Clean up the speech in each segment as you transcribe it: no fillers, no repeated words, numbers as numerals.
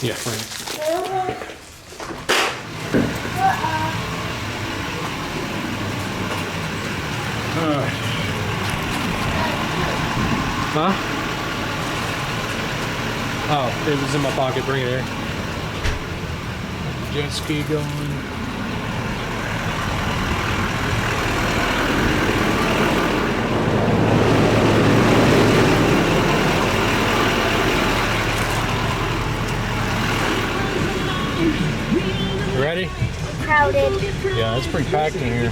Yeah, Frank. Huh? Oh, it was in my pocket. Bring it here. Jet ski going. You ready? Crowded. Yeah, it's pretty packed in here.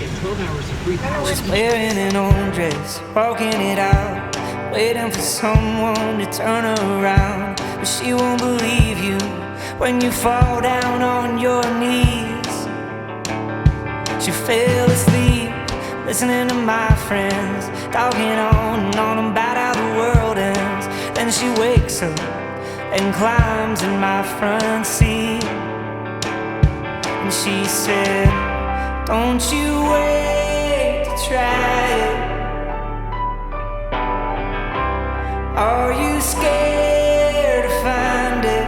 She's wearing an old dress, walking it out, waiting for someone to turn her around. But she won't believe you when you fall down on your knees. She fell asleep, listening to my friends, talking on and on about how the world ends. Then she wakes up and climbs in my front seat. And she said, don't you wait to try it. Are you scared to find it?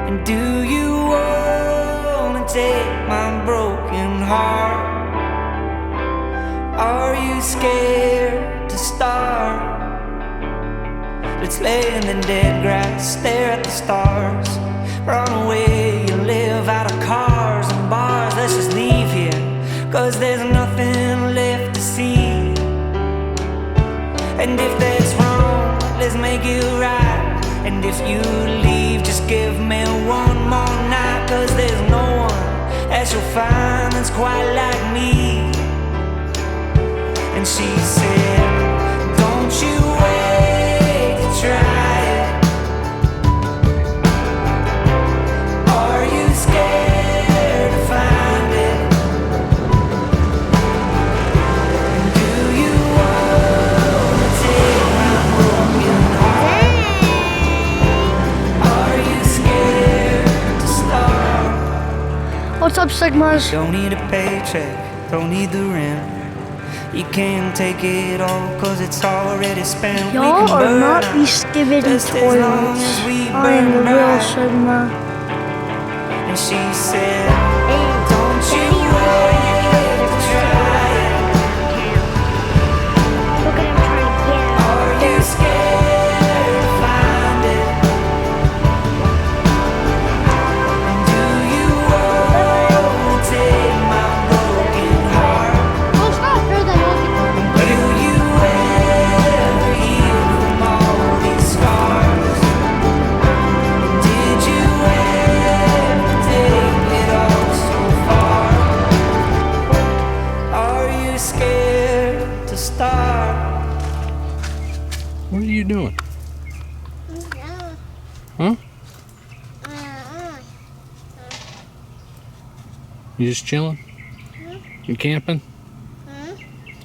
And do you wanna take my broken heart? Are you scared to start? Let's lay in the dead grass, stare at the stars. Run away and live out of cars and bars. Let's just leave here, cause there's nothing left to see. And if that's wrong, let's make it right. And if you leave, just give me one more night. Cause there's no one that you'll find that's quite like me. And she said, don't you wait to try. What's up, Sigmas? Don't need a paycheck, don't need the rent. You can't take it all, cause it's already spent. Y'all are not the skibidi toilets. I am the real Sigma. And she said, don't you wait to try it. Look at him trying to get out. Are you scared to find it? And do you want to take my broken heart? Oh, it's not fair that Will you ever heal from all these scars? Did you ever take it all so far? Are you scared to start? What are you doing? Huh? You just chilling? You camping?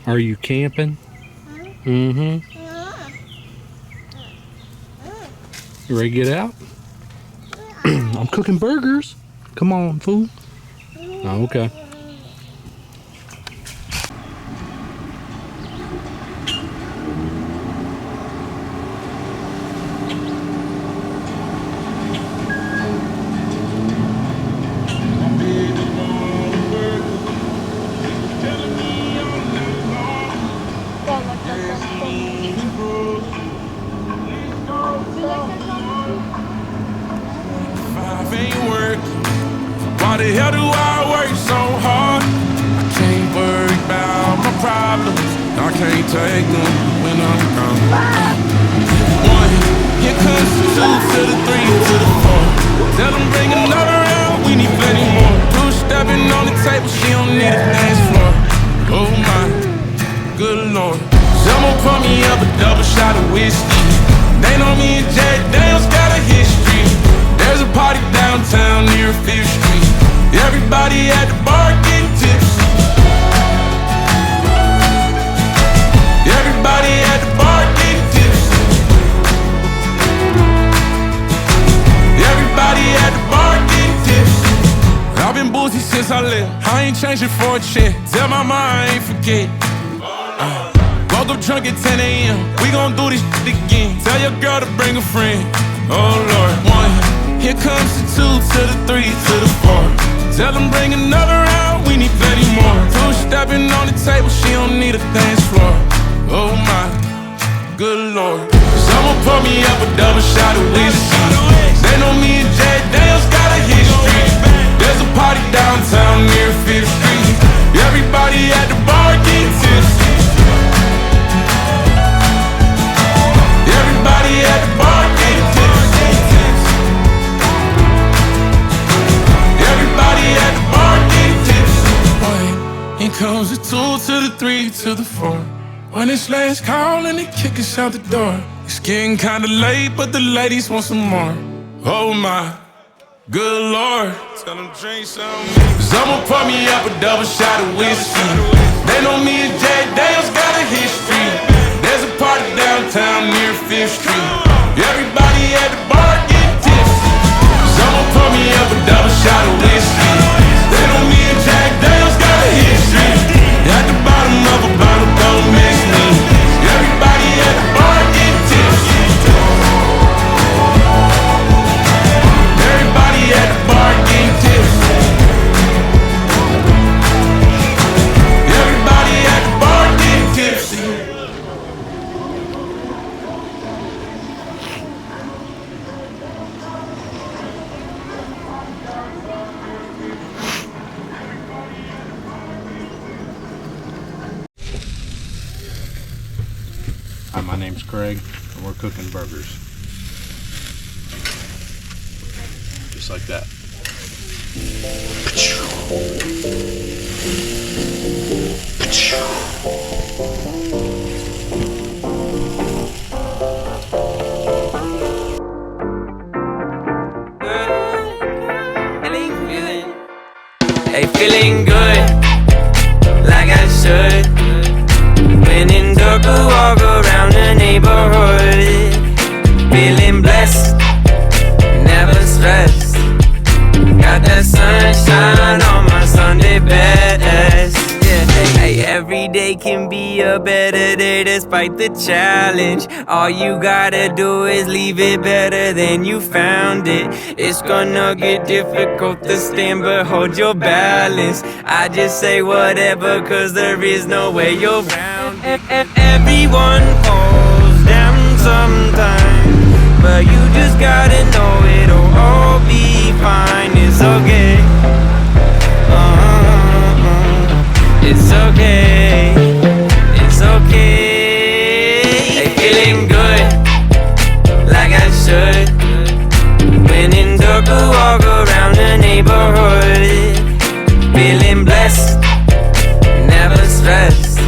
Are you camping? Mm-hmm. You ready to get out? I'm cooking burgers. Come on, fool. Oh, okay. Why the hell do I work so hard? I can't worry about my problems. I can't take them when I'm gone. One, here comes the two to the three to the four. Tell them bring another round, we need plenty more. Two stepping on the table, she don't need a dance floor. Oh my, good lord. Someone pour me up a double shot of whiskey. They know me and Jack Daniels got a history. There's a party downtown near 5th Street. Everybody at the bar getting tipsy. Everybody at the bar getting tipsy. Everybody at the bar getting tipsy. I've been boozy since I left. I ain't changing for a check. Tell my mama I ain't forget. Woke up drunk at 10 a.m. We gon' do this shit again. Tell your girl to bring a friend. Oh Lord, 1. Here comes the 2 to the 3 to the 4. Tell them bring another round, we need plenty more. 2 stepping on the table, she don't need a dance floor. Oh my, good Lord. Someone pour me up a double shot of whiskey. They know me and Jack Daniels got a history. There's a party downtown near 5th Street. Everybody at the bar getting tipsy. Everybody at the bar getting tipsy. Everybody at the bar getting tipsy. Boy, here comes the 2 to the 3 to the 4. When it's last call and they kick us out the door. It's getting kinda late, but the ladies want some more. Oh my, good Lord. Tell them drink some. Someone pour me up a double shot of whiskey. They know me and Jack Daniels got a history. There's a party downtown near 5th Street. Everybody at the bar getting tipsy. Someone pour me up a double shot of whiskey. They know me and Jack Daniels got a history. At the bottom of a bottle, don't miss me. Everybody at the bar getting tipsy. Everybody at the bar getting tipsy. Everybody at the bar getting tipsy. Hi, my name's Craig, and we're cooking burgers. Just like that. Hey, feeling good, like I should. When in dark, I walk around the neighborhood. Feeling blessed, never stressed. Got that sunshine on my Sunday best. Yeah, hey, every day can be a better day despite the challenge. All you gotta do is leave it better than you found it. It's gonna get difficult to stand, but hold your balance. I just say whatever, cause there is no way you're round it. Everyone falls down sometime, but you just gotta know it'll all be fine. It's okay. It's okay. It's okay. Hey, feeling good, like I should. When in dark, I walk around the neighborhood. Feeling blessed, never stressed.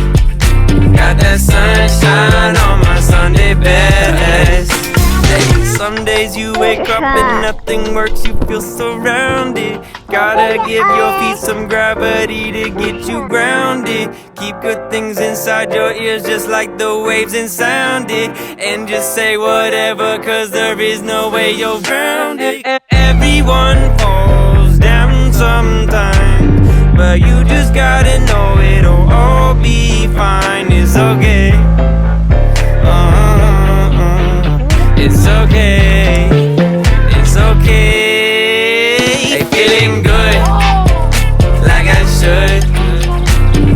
Got that sunshine on my Sunday best. Some days you wake up and nothing works, you feel surrounded. Gotta give your feet some gravity to get you grounded. Keep good things inside your ears just like the waves and sound it. And just say whatever, cause there is no way you're grounded. Everyone falls down sometime, but you just gotta know it'll all be fine. It's okay. It's okay. It's okay. Hey, feeling good, like I should.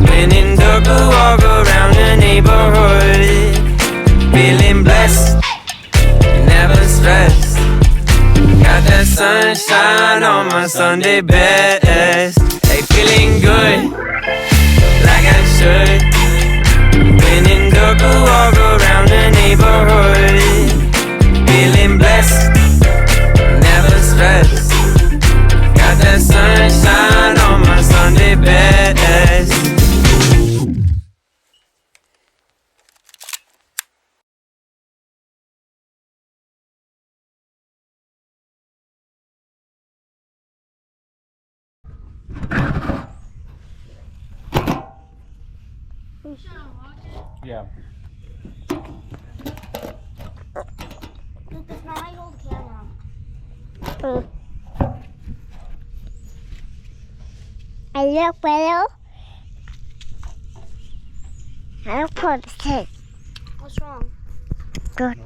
When in dark, I walk around the neighborhood. Feeling blessed, never stressed. Got that sunshine on my Sunday best. Hey, feeling good, like I should. When in dark, I walk around the neighborhood. Feeling blessed, never stressed. Got that sunshine on my Sunday best. Yeah. It's not my old camera. I look better. I look for the What's wrong?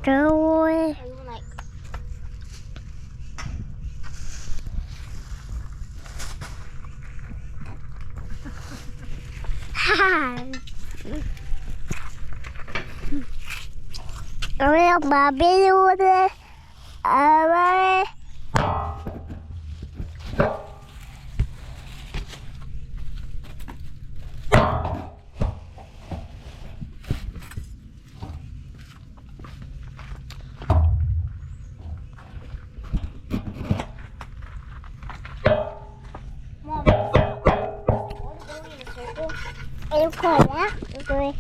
Go away. Are you like? Rồi bà biết luôn đi. À ba. Mom, what are you doing in a circle? Em khỏi á. Rồi.